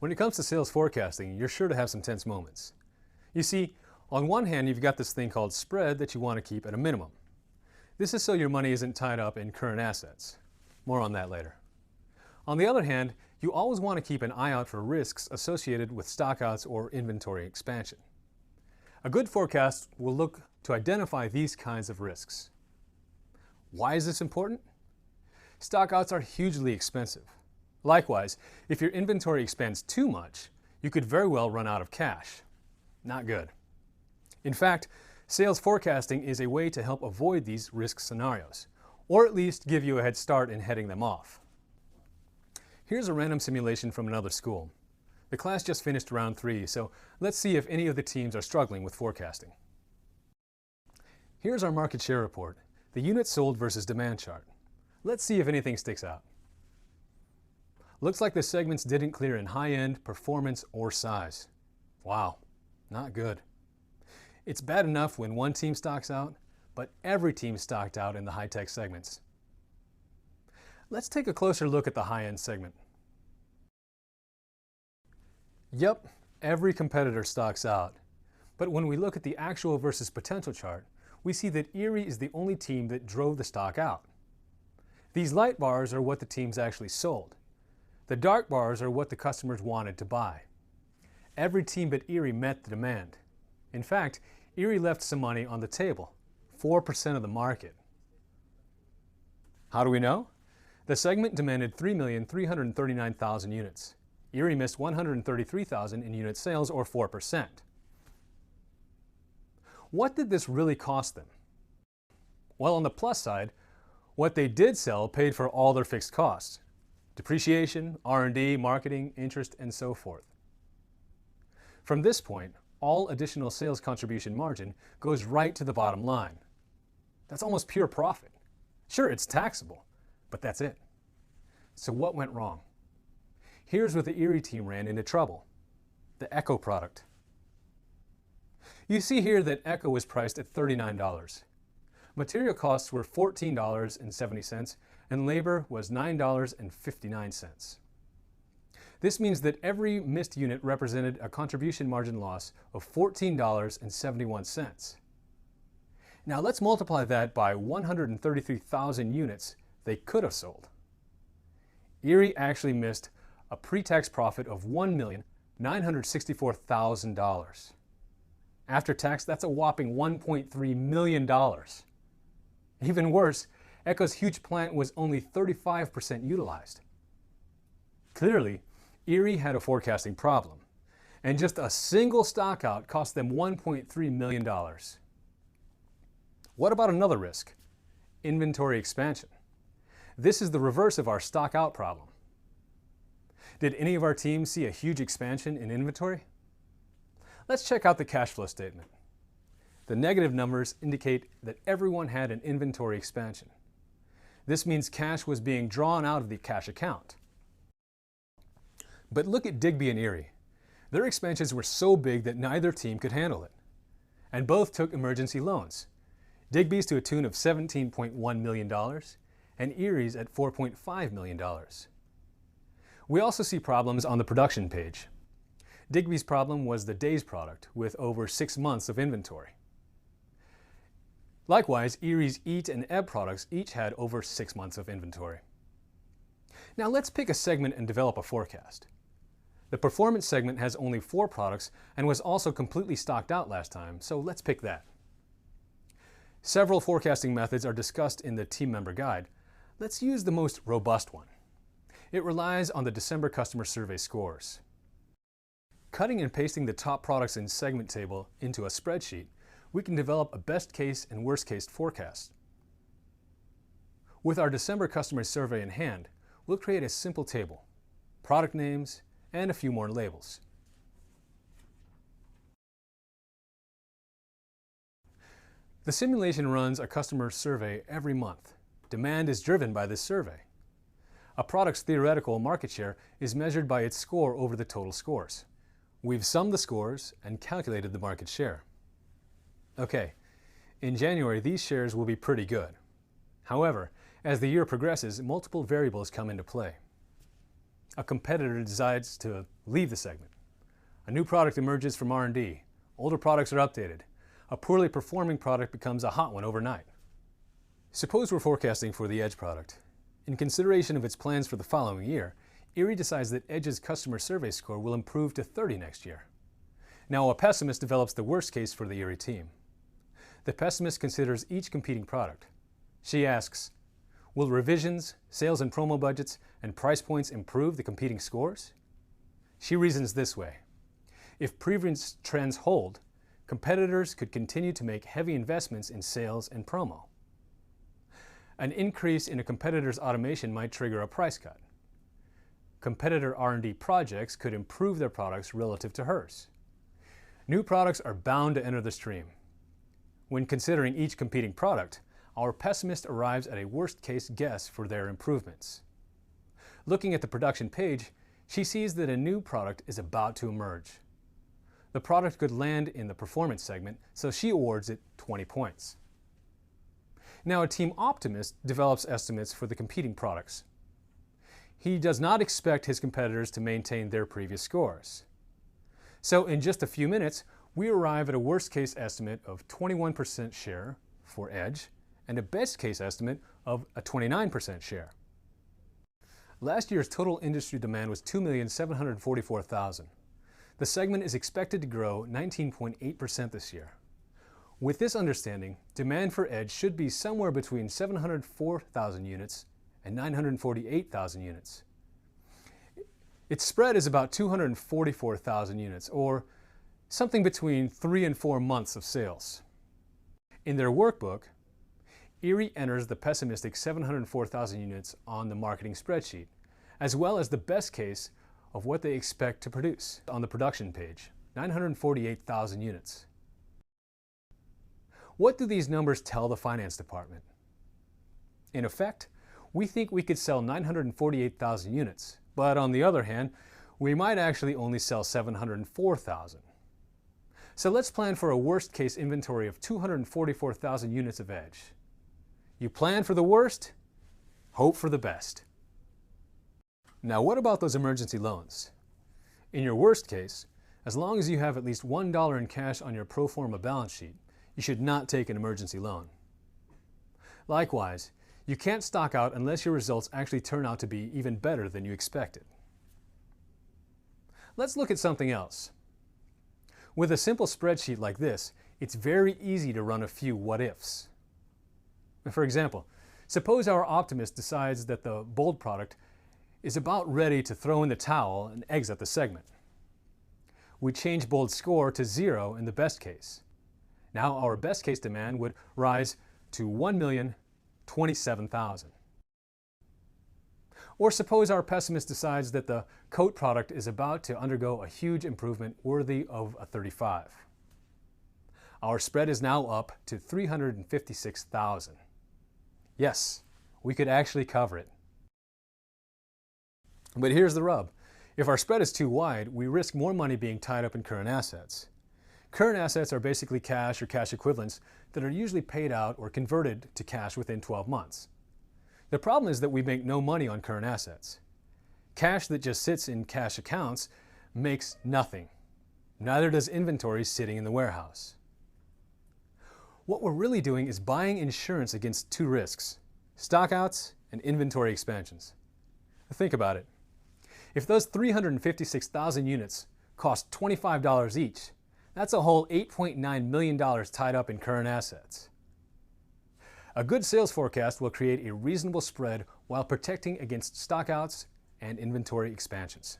When it comes to sales forecasting, you're sure to have some tense moments. You see, on one hand, you've got this thing called spread that you want to keep at a minimum. This is so your money isn't tied up in current assets. More on that later. On the other hand, you always want to keep an eye out for risks associated with stockouts or inventory expansion. A good forecast will look to identify these kinds of risks. Why is this important? Stockouts are hugely expensive. Likewise, if your inventory expands too much, you could very well run out of cash. Not good. In fact, sales forecasting is a way to help avoid these risk scenarios, or at least give you a head start in heading them off. Here's a random simulation from another school. The class just finished round 3, so let's see if any of the teams are struggling with forecasting. Here's our market share report, the units sold versus demand chart. Let's see if anything sticks out. Looks like the segments didn't clear in high-end, performance, or size. Wow, not good. It's bad enough when one team stocks out, but every team stocked out in the high-tech segments. Let's take a closer look at the high-end segment. Yep, every competitor stocks out. But when we look at the actual versus potential chart, we see that Erie is the only team that drove the stock out. These light bars are what the teams actually sold. The dark bars are what the customers wanted to buy. Every team but Erie met the demand. In fact, Erie left some money on the table, 4% of the market. How do we know? The segment demanded 3,339,000 units. Erie missed 133,000 in unit sales, or 4%. What did this really cost them? Well, on the plus side, what they did sell paid for all their fixed costs: depreciation, R&D, marketing, interest, and so forth. From this point, all additional sales contribution margin goes right to the bottom line. That's almost pure profit. Sure, it's taxable, but that's it. So what went wrong? Here's where the Erie team ran into trouble: the Echo product. You see here that Echo was priced at $39. Material costs were $14.70, and labor was $9.59. This means that every missed unit represented a contribution margin loss of $14.71. Now let's multiply that by 133,000 units they could have sold. Erie actually missed a pre-tax profit of $1,964,000. After tax, that's a whopping $1.3 million. Even worse, Echo's huge plant was only 35% utilized. Clearly, Erie had a forecasting problem, and just a single stockout cost them $1.3 million. What about another risk? Inventory expansion. This is the reverse of our stockout problem. Did any of our teams see a huge expansion in inventory? Let's check out the cash flow statement. The negative numbers indicate that everyone had an inventory expansion. This means cash was being drawn out of the cash account. But look at Digby and Erie. Their expansions were so big that neither team could handle it. And both took emergency loans. Digby's to a tune of $17.1 million, and Erie's at $4.5 million. We also see problems on the production page. Digby's problem was the day's product, with over 6 months of inventory. Likewise, Erie's EAT and EB products each had over 6 months of inventory. Now let's pick a segment and develop a forecast. The performance segment has only 4 products and was also completely stocked out last time, so let's pick that. Several forecasting methods are discussed in the team member guide. Let's use the most robust one. It relies on the December customer survey scores. Cutting and pasting the top products in segment table into a spreadsheet, we can develop a best case and worst case forecast. With our December customer survey in hand, we'll create a simple table, product names, and a few more labels. The simulation runs a customer survey every month. Demand is driven by this survey. A product's theoretical market share is measured by its score over the total scores. We've summed the scores and calculated the market share. Okay, in January these shares will be pretty good. However, as the year progresses, multiple variables come into play. A competitor decides to leave the segment. A new product emerges from R&D. Older products are updated. A poorly performing product becomes a hot one overnight. Suppose we're forecasting for the Edge product. In consideration of its plans for the following year, Erie decides that Edge's customer survey score will improve to 30 next year. Now a pessimist develops the worst case for the Erie team. The pessimist considers each competing product. She asks, will revisions, sales and promo budgets, and price points improve the competing scores? She reasons this way. If previous trends hold, competitors could continue to make heavy investments in sales and promo. An increase in a competitor's automation might trigger a price cut. Competitor R&D projects could improve their products relative to hers. New products are bound to enter the stream. When considering each competing product, our pessimist arrives at a worst-case guess for their improvements. Looking at the production page, she sees that a new product is about to emerge. The product could land in the performance segment, so she awards it 20 points. Now a team optimist develops estimates for the competing products. He does not expect his competitors to maintain their previous scores. So in just a few minutes, we arrive at a worst-case estimate of 21% share for Edge and a best-case estimate of a 29% share. Last year's total industry demand was 2,744,000. The segment is expected to grow 19.8% this year. With this understanding, demand for Edge should be somewhere between 704,000 units and 948,000 units. Its spread is about 244,000 units, or something between 3 and 4 months of sales. In their workbook, Erie enters the pessimistic 704,000 units on the marketing spreadsheet, as well as the best case of what they expect to produce on the production page, 948,000 units. What do these numbers tell the finance department? In effect, we think we could sell 948,000 units, but on the other hand, we might actually only sell 704,000. So let's plan for a worst-case inventory of 244,000 units of Edge. You plan for the worst, hope for the best. Now what about those emergency loans? In your worst case, as long as you have at least $1 in cash on your pro forma balance sheet, you should not take an emergency loan. Likewise, you can't stock out unless your results actually turn out to be even better than you expected. Let's look at something else. With a simple spreadsheet like this, it's very easy to run a few what-ifs. For example, suppose our optimist decides that the Bold product is about ready to throw in the towel and exit the segment. We change Bold's score to 0 in the best case. Now our best case demand would rise to 1,027,000. Or suppose our pessimist decides that the Coat product is about to undergo a huge improvement worthy of a 35. Our spread is now up to 356,000. Yes, we could actually cover it. But here's the rub. If our spread is too wide, we risk more money being tied up in current assets. Current assets are basically cash or cash equivalents that are usually paid out or converted to cash within 12 months. The problem is that we make no money on current assets. Cash that just sits in cash accounts makes nothing. Neither does inventory sitting in the warehouse. What we're really doing is buying insurance against two risks: stockouts and inventory expansions. Think about it. If those 356,000 units cost $25 each, that's a whole $8.9 million tied up in current assets. A good sales forecast will create a reasonable spread while protecting against stockouts and inventory expansions.